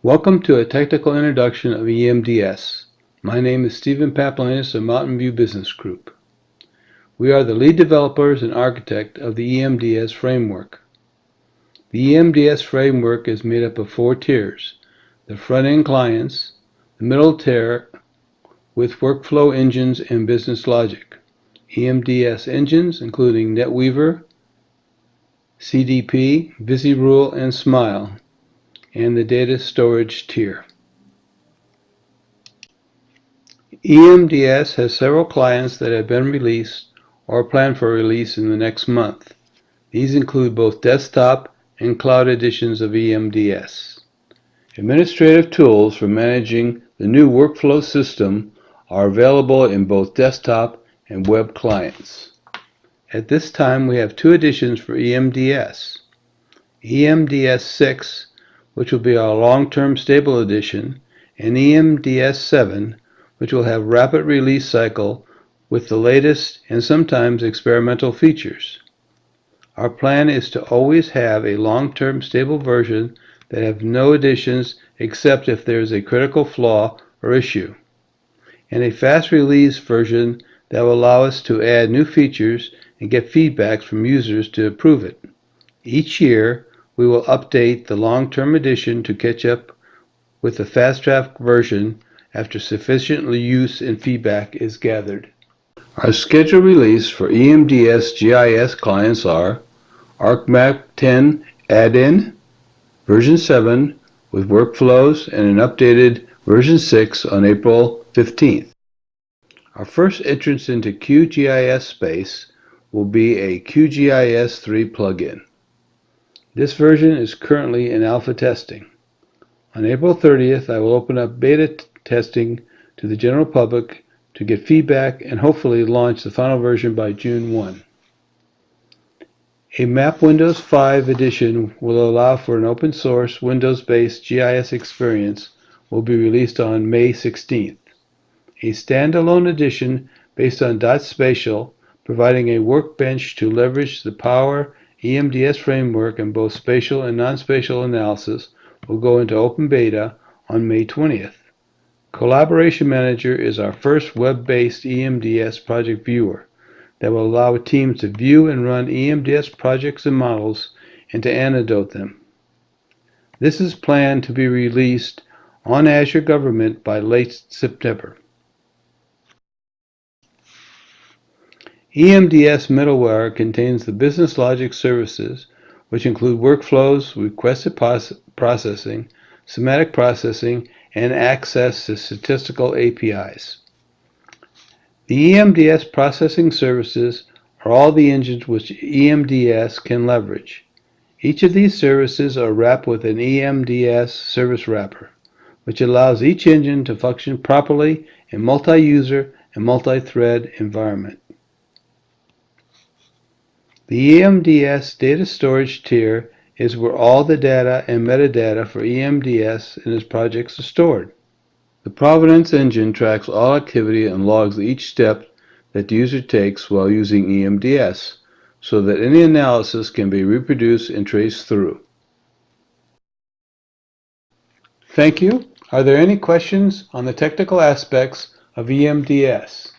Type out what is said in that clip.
Welcome to a technical introduction of EMDS. My name is Stephen Paplinas of Mountain View Business Group. We are the lead developers and architect of the EMDS framework. The EMDS framework is made up of 4 tiers: the front-end clients, the middle tier with workflow engines and business logic, EMDS engines including NetWeaver, CDP, VisiRule, and Smile, and the data storage tier. EMDS has several clients that have been released or planned for release in the next month. These include both desktop and cloud editions of EMDS. Administrative tools for managing the new workflow system are available in both desktop and web clients. At this time, we have 2 editions for EMDS. EMDS 6, which will be our long-term stable edition, and EMDS 7, which will have rapid release cycle with the latest and sometimes experimental features. Our plan is to always have a long-term stable version that have no additions except if there is a critical flaw or issue, and a fast release version that will allow us to add new features and get feedback from users to approve it. Each year, we will update the long-term edition to catch up with the fast-track version after sufficient use and feedback is gathered. Our scheduled release for EMDS GIS clients are ArcMap 10 add-in, version 7 with workflows, and an updated version 6 on April 15th. Our first entrance into QGIS space will be a QGIS 3 plugin. This version is currently in alpha testing. On April 30th, I will open up beta testing to the general public to get feedback and hopefully launch the final version by June 1. A Map Windows 5 edition will allow for an open source Windows-based GIS experience will be released on May 16th. A standalone edition based on .spatial, providing a workbench to leverage the Power EMDS framework in both spatial and non-spatial analysis, will go into open beta on May 20th. Collaboration Manager is our first web-based EMDS project viewer that will allow teams to view and run EMDS projects and models and to annotate them. This is planned to be released on Azure Government by late September. EMDS middleware contains the business logic services, which include workflows, requested processing, semantic processing, and access to statistical APIs. The EMDS processing services are all the engines which EMDS can leverage. Each of these services are wrapped with an EMDS service wrapper, which allows each engine to function properly in multi-user and multi-thread environment. The EMDS data storage tier is where all the data and metadata for EMDS and its projects are stored. The Provenance engine tracks all activity and logs each step that the user takes while using EMDS, so that any analysis can be reproduced and traced through. Thank you. Are there any questions on the technical aspects of EMDS?